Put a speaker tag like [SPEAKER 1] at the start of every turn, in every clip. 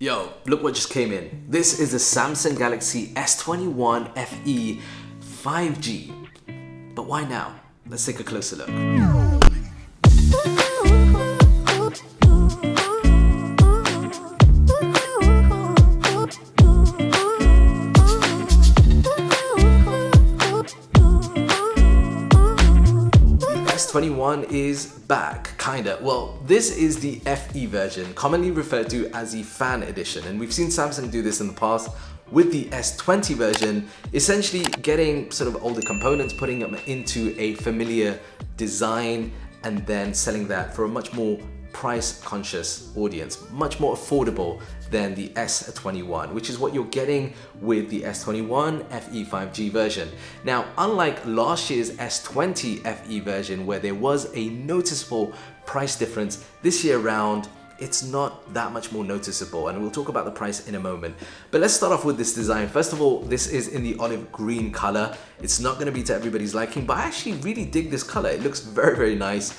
[SPEAKER 1] Yo, look what just came in. This is the Samsung Galaxy S21 FE 5G. But why now? Let's take a closer look. S21 is back, kinda. Well, this is the FE version, commonly referred to as the Fan Edition, and we've seen Samsung do this in the past with the S20 version, essentially getting sort of older components, putting them into a familiar design, and then selling that for a much more price-conscious audience, much more affordable than the S21, which is what you're getting with the S21 FE 5G version. Now, unlike last year's S20 FE version, where there was a noticeable price difference, this year around, it's not that much more noticeable, and we'll talk about the price in a moment. But let's start off with this design. First of all, this is in the olive green color. It's not gonna be to everybody's liking, but I actually really dig this color. It looks very, very nice.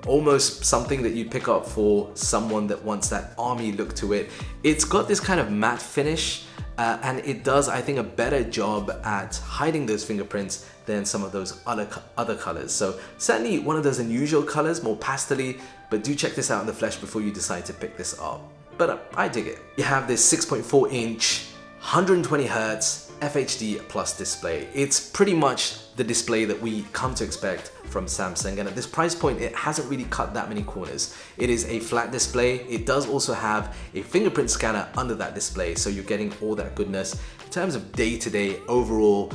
[SPEAKER 1] Almost something that you'd pick up for someone that wants that army look to it. It's got this kind of matte finish, and it does, I think, a better job at hiding those fingerprints than some of those other colors. So certainly one of those unusual colors, more pastel-y, but do check this out in the flesh before you decide to pick this up. But I dig it. You have this 6.4 inch, 120 Hertz FHD Plus display. It's pretty much the display that we come to expect from Samsung, and at this price point it hasn't really cut that many corners. It is a flat display. It does also have a fingerprint scanner under that display, so you're getting all that goodness. In terms of day-to-day overall,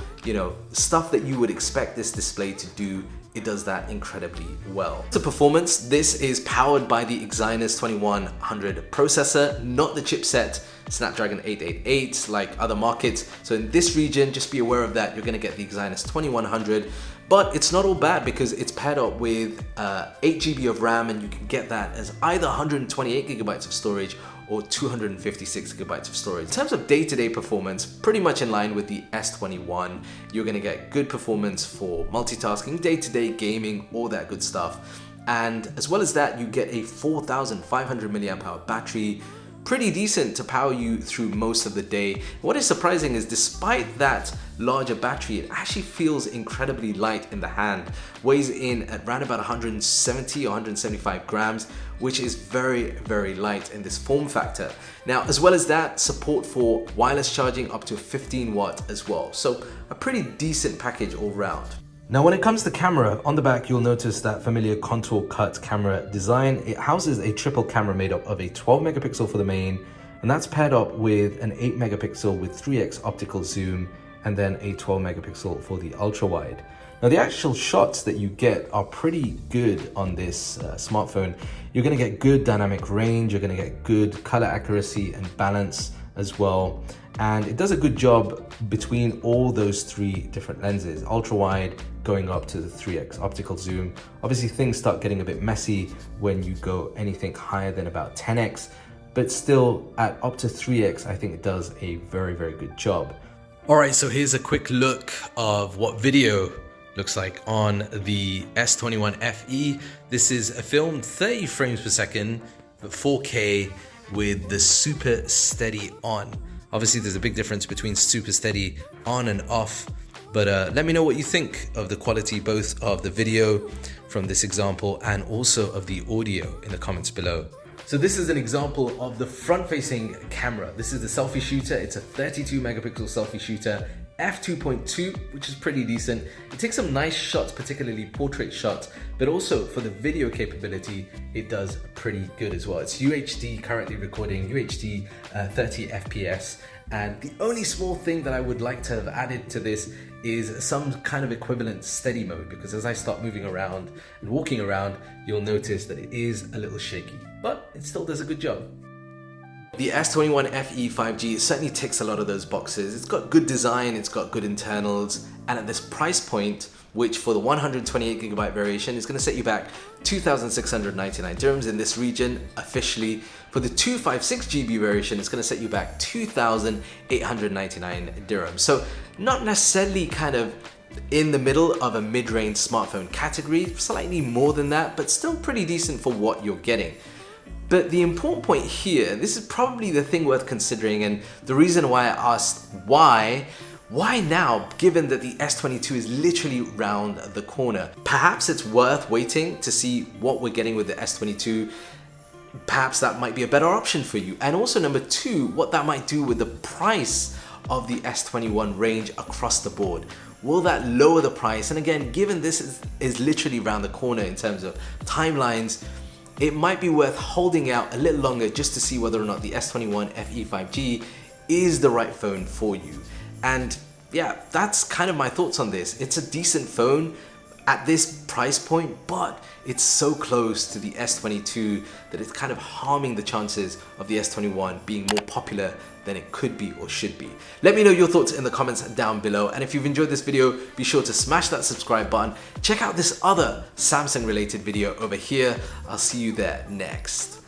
[SPEAKER 1] stuff that you would expect this display to do, it does that incredibly well. To performance, this is powered by the Exynos 2100 processor, not the chipset Snapdragon 888 like other markets. So in this region, just be aware of that. You're gonna get the Exynos 2100, but it's not all bad because it's paired up with 8 GB of RAM, and you can get that as either 128 gigabytes of storage or 256 gigabytes of storage. In terms of day-to-day performance, pretty much in line with the S21. You're gonna get good performance for multitasking, day-to-day gaming, all that good stuff. And as well as that, you get a 4,500 milliamp hour battery, pretty decent to power you through most of the day. What is surprising is despite that larger battery, it actually feels incredibly light in the hand. Weighs in at around about 170 or 175 grams, which is very, very light in this form factor. Now, as well as that, support for wireless charging up to 15 watt as well. So a pretty decent package all round. Now, when it comes to camera, on the back, you'll notice that familiar contour cut camera design. It houses a triple camera made up of a 12 megapixel for the main, and that's paired up with an 8 megapixel with 3x optical zoom, and then a 12 megapixel for the ultra wide. Now, the actual shots that you get are pretty good on this smartphone. You're gonna get good dynamic range, you're gonna get good color accuracy and balance as well. And it does a good job between all those three different lenses. Ultra wide going up to the 3x optical zoom. Obviously things start getting a bit messy when you go anything higher than about 10x, but still at up to 3x, I think it does a very, very good job. All right, so here's a quick look of what video looks like on the S21 FE. This is a film 30 frames per second, but 4K with the super steady on. Obviously, there's a big difference between super steady on and off, but let me know what you think of the quality both of the video from this example and also of the audio in the comments below. So this is an example of the front-facing camera. This is the selfie shooter. It's a 32 megapixel selfie shooter, f2.2, which is pretty decent. It takes some nice shots, particularly portrait shots, but also for the video capability, it does pretty good as well. It's UHD, currently recording UHD 30 FPS. And the only small thing that I would like to have added to this is some kind of equivalent steady mode, because as I start moving around and walking around, you'll notice that it is a little shaky, but it still does a good job. The S21 FE 5G certainly ticks a lot of those boxes. It's got good design, it's got good internals, and at this price point, which for the 128 gigabyte variation is going to set you back 2,699 dirhams in this region officially. For the 256 GB variation, it's going to set you back 2,899 dirhams. So not necessarily kind of in the middle of a mid-range smartphone category, slightly more than that, but still pretty decent for what you're getting. But the important point here, this is probably the thing worth considering, and the reason why I asked why now, given that the S22 is literally round the corner? Perhaps it's worth waiting to see what we're getting with the S22. Perhaps that might be a better option for you. And also number two, what that might do with the price of the S21 range across the board. Will that lower the price? And again, given this is literally around the corner in terms of timelines, it might be worth holding out a little longer just to see whether or not the S21 FE 5G is the right phone for you. And yeah, that's kind of my thoughts on this. It's a decent phone at this price point, but it's so close to the S22 that it's kind of harming the chances of the S21 being more popular than it could be or should be. Let me know your thoughts in the comments down below, and if you've enjoyed this video, be sure to smash that subscribe button. Check out this other Samsung related video over here. I'll see you there next.